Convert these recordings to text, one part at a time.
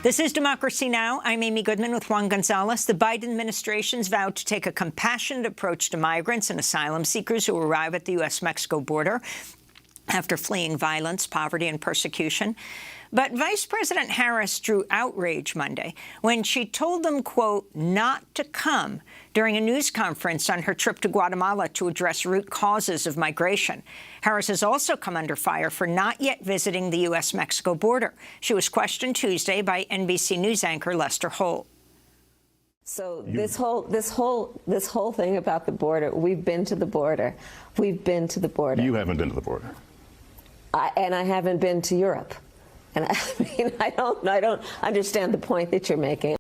This is Democracy Now! I'm Amy Goodman with Juan Gonzalez. The Biden administration's vowed to take a compassionate approach to migrants and asylum seekers who arrive at the U.S.-Mexico border after fleeing violence, poverty, and persecution. But Vice President Harris drew outrage Monday when she told them, quote, not to come during a news conference on her trip to Guatemala to address root causes of migration. Harris has also come under fire for not yet visiting the U.S.-Mexico border. She was questioned Tuesday by NBC News anchor Lester Holt. So this whole thing about the border, we've been to the border. We've been to the border. You haven't been to the border. And I haven't been to Europe. And I mean, I don't understand the point that you're making.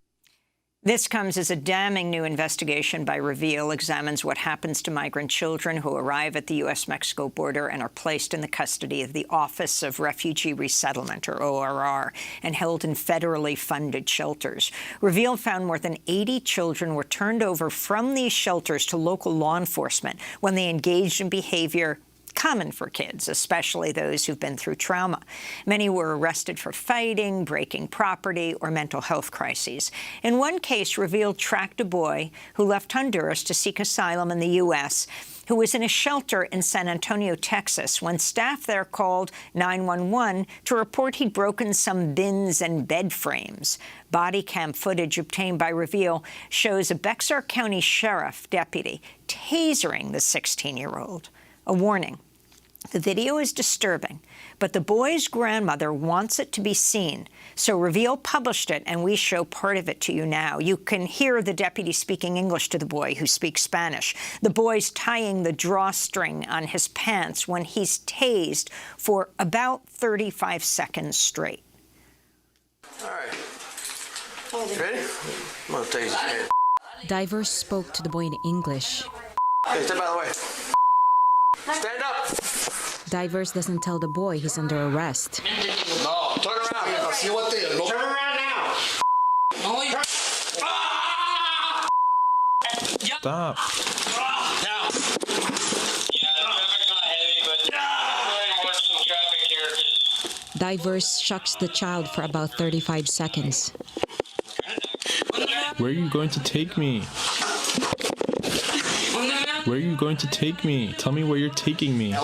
This comes as a damning new investigation by Reveal examines what happens to migrant children who arrive at the U.S.-Mexico border and are placed in the custody of the Office of Refugee Resettlement, or ORR, and held in federally funded shelters. Reveal found more than 80 children were turned over from these shelters to local law enforcement when they engaged in behavior common for kids, especially those who've been through trauma. Many were arrested for fighting, breaking property, or mental health crises. In one case, Reveal tracked a boy who left Honduras to seek asylum in the U.S., who was in a shelter in San Antonio, Texas, when staff there called 911 to report he'd broken some bins and bed frames. Body cam footage obtained by Reveal shows a Bexar County sheriff deputy tasering the 16-year-old. A warning. The video is disturbing, but the boy's grandmother wants it to be seen. So Reveal published it, and we show part of it to you now. You can hear the deputy speaking English to the boy, who speaks Spanish. The boy's tying the drawstring on his pants when he's tased for about 35 seconds straight. All right. Ready? I'm gonna tase his head. Divers spoke to the boy in English. Hey, step out of the way. Stand up! Divers doesn't tell the boy he's under arrest. No, turn around. Turn around now. Stop. Now. Divers shocks the child for about 35 seconds. Where are you going to take me? Where are you going to take me? Tell me where you're taking me.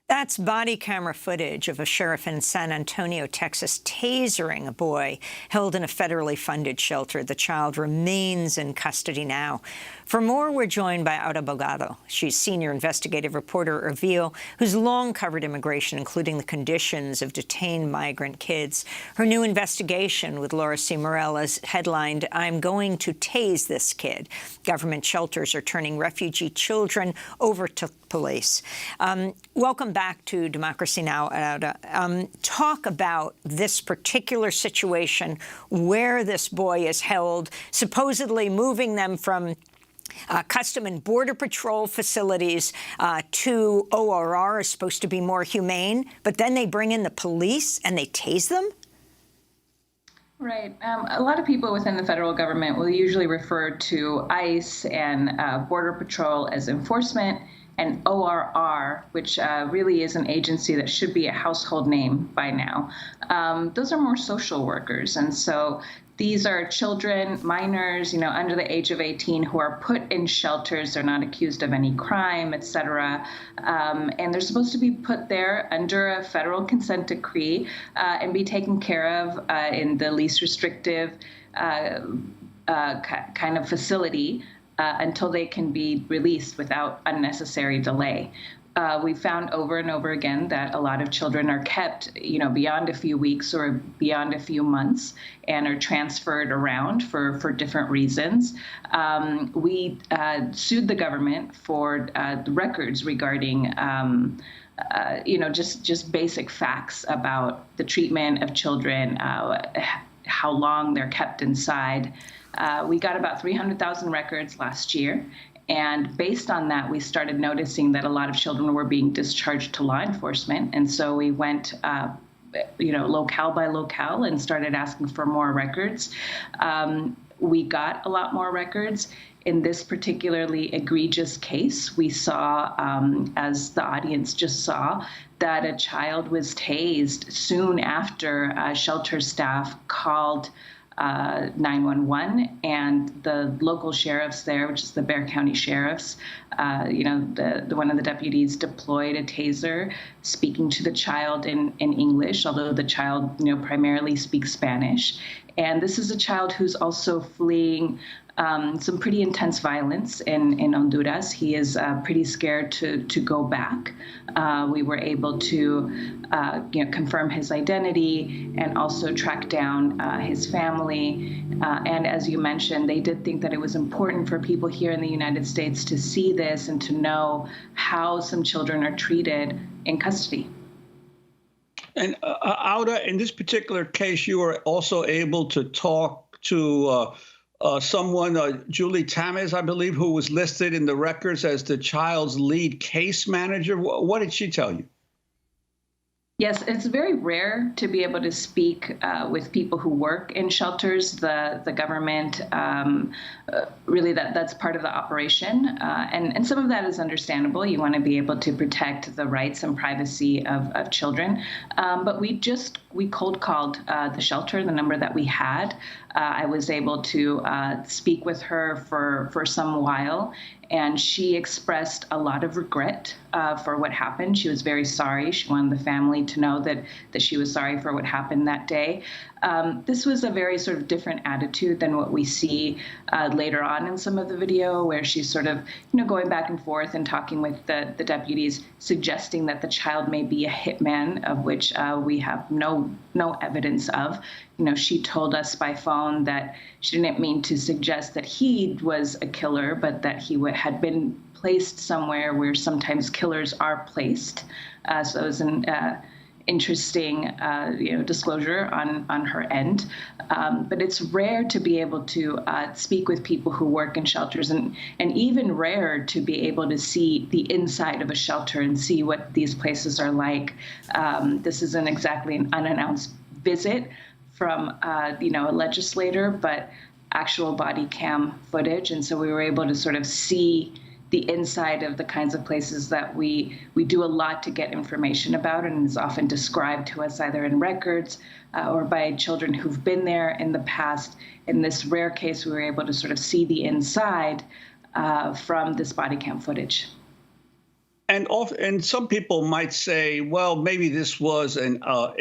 That's body camera footage of a sheriff in San Antonio, Texas, tasering a boy held in a federally funded shelter. The child remains in custody now. For more, we're joined by Aura Bogado. She's senior investigative reporter at Reveal, who's long covered immigration, including the conditions of detained migrant kids. Her new investigation with Laura C. Morell is headlined, "I'm going to tase this kid." Government shelters are turning refugee children over to police. Welcome back to Democracy Now! Aura. Talk about this particular situation where this boy is held, supposedly moving them from Custom and Border Patrol facilities to ORR is supposed to be more humane, but then they bring in the police and they tase them? Right. A lot of people within the federal government will usually refer to ICE and Border Patrol as enforcement, and ORR, which really is an agency that should be a household name by now. Those are more social workers. And so these are children, minors, under the age of 18 who are put in shelters. They're not accused of any crime, et cetera. And they're supposed to be put there under a federal consent decree and be taken care of in the least restrictive kind of facility until they can be released without unnecessary delay. We found over and over again that a lot of children are kept, beyond a few weeks or beyond a few months and are transferred around for different reasons. We sued the government for the records regarding just basic facts about the treatment of children, how long they're kept inside. We got about 300,000 records last year. And based on that, we started noticing that a lot of children were being discharged to law enforcement. And so we went, locale by locale and started asking for more records. we got a lot more records. In this particularly egregious case, we saw, as the audience just saw, that a child was tased soon after shelter staff called 911, and the local sheriffs there, which is the Bexar County Sheriffs, the one of the deputies deployed a taser, speaking to the child in English, although the child, primarily speaks Spanish. And this is a child who's also fleeing some pretty intense violence in Honduras. He is pretty scared to go back. We were able to confirm his identity and also track down his family. And as you mentioned, they did think that it was important for people here in the United States to see this and to know how some children are treated in custody. And Auda, in this particular case, you were also able to talk to someone, Julie Tamez, I believe, who was listed in the records as the child's lead case manager. What did she tell you? Yes, it's very rare to be able to speak with people who work in shelters. The government, really that's part of the operation. And some of that is understandable. You want to be able to protect the rights and privacy of children. But we cold called the shelter, the number that we had. I was able to speak with her for some while, and she expressed a lot of regret for what happened. She was very sorry. She wanted the family to know that she was sorry for what happened that day. This was a very sort of different attitude than what we see later on in some of the video, where she's sort of, going back and forth and talking with the deputies, suggesting that the child may be a hitman, of which we have no evidence of. She told us by phone that she didn't mean to suggest that he was a killer, but that he had been placed somewhere where sometimes killers are placed. So it was an interesting, disclosure on her end. But it's rare to be able to speak with people who work in shelters, and even rarer to be able to see the inside of a shelter and see what these places are like. This isn't exactly an unannounced visit from, a legislator, but actual body cam footage. And so we were able to sort of see the inside of the kinds of places that we do a lot to get information about, and is often described to us either in records or by children who've been there in the past. In this rare case, we were able to sort of see the inside from this body cam footage. And some people might say, well, maybe this was a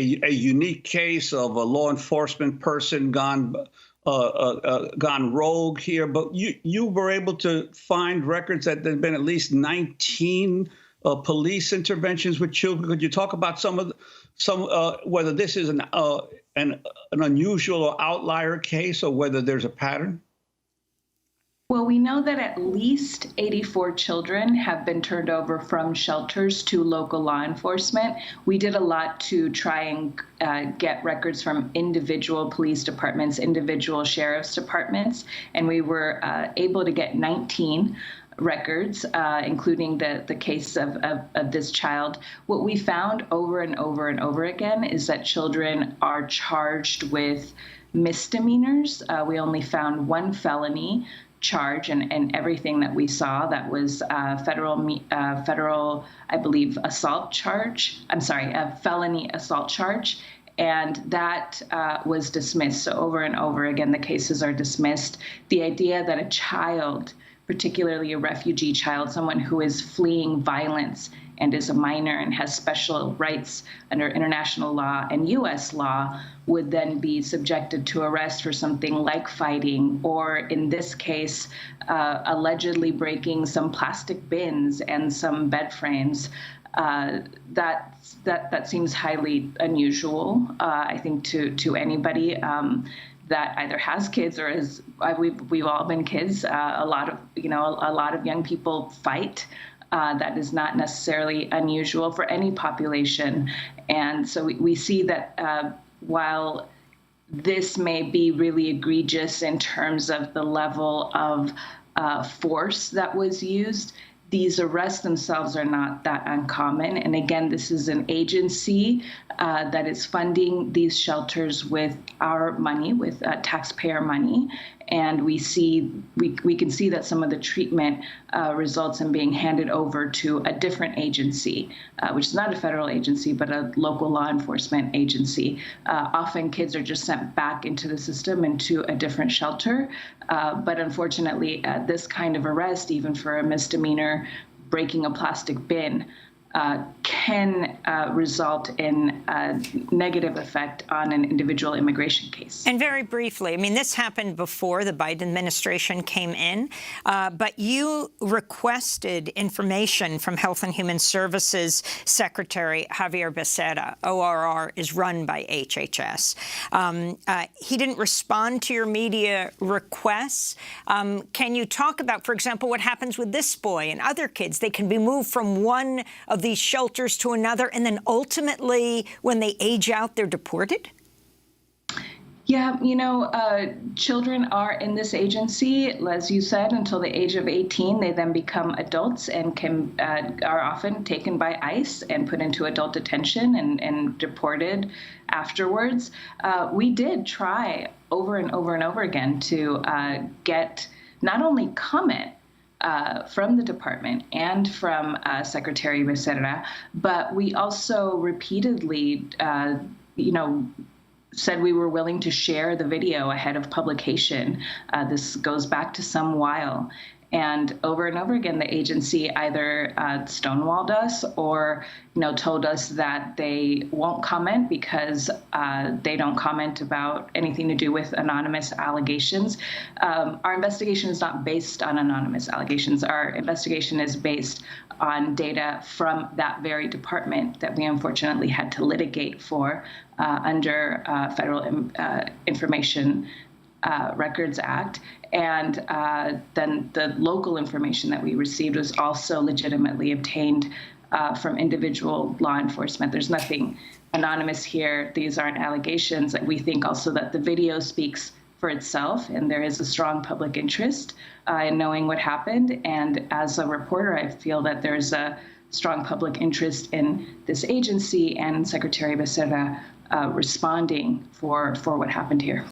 unique case of a law enforcement person gone rogue here. But you were able to find records that there have been at least 19 police interventions with children. Could you talk about whether this is an unusual or outlier case, or whether there's a pattern? Well, we know that at least 84 children have been turned over from shelters to local law enforcement. We did a lot to try and get records from individual police departments, individual sheriff's departments, and we were able to get 19 records, including the case of this child. What we found over and over and over again is that children are charged with misdemeanors. We only found one felony charge, and everything that we saw that was federal, I believe, assault charge. I'm sorry, a felony assault charge. And that was dismissed. So over and over again, the cases are dismissed. The idea that a child, particularly a refugee child, someone who is fleeing violence and is a minor and has special rights under international law and U.S. law, would then be subjected to arrest for something like fighting, or in this case, allegedly breaking some plastic bins and some bed frames. That seems highly unusual, I think, to anybody that either has kids or is. We've all been kids. A lot of young people fight. That is not necessarily unusual for any population. And so we see that while this may be really egregious in terms of the level of force that was used, these arrests themselves are not that uncommon. And again, this is an agency that is funding these shelters with our money, with taxpayer money. And we can see that some of the treatment results in being handed over to a different agency, which is not a federal agency, but a local law enforcement agency. Often kids are just sent back into the system, into a different shelter. But unfortunately, this kind of arrest, even for a misdemeanor, breaking a plastic bin, can result in a negative effect on an individual immigration case. And very briefly, I mean, this happened before the Biden administration came in, but you requested information from Health and Human Services Secretary Javier Becerra. ORR is run by HHS. He didn't respond to your media requests. Can you talk about, for example, what happens with this boy and other kids? They can be moved from one of these shelters to another, and then ultimately, when they age out, they're deported? Yeah, children are in this agency, as you said, until the age of 18. They then become adults and are often taken by ICE and put into adult detention and deported afterwards. We did try over and over and over again to get not only comment from the department and from Secretary Becerra, but we also repeatedly, said we were willing to share the video ahead of publication. This goes back to some while. And over again, the agency either stonewalled us or, told us that they won't comment because they don't comment about anything to do with anonymous allegations. Our investigation is not based on anonymous allegations. Our investigation is based on data from that very department that we unfortunately had to litigate for under Federal Information Records Act. And then the local information that we received was also legitimately obtained from individual law enforcement. There's nothing anonymous here. These aren't allegations. We think also that the video speaks for itself, and there is a strong public interest in knowing what happened. And as a reporter, I feel that there's a strong public interest in this agency and Secretary Becerra responding for what happened here.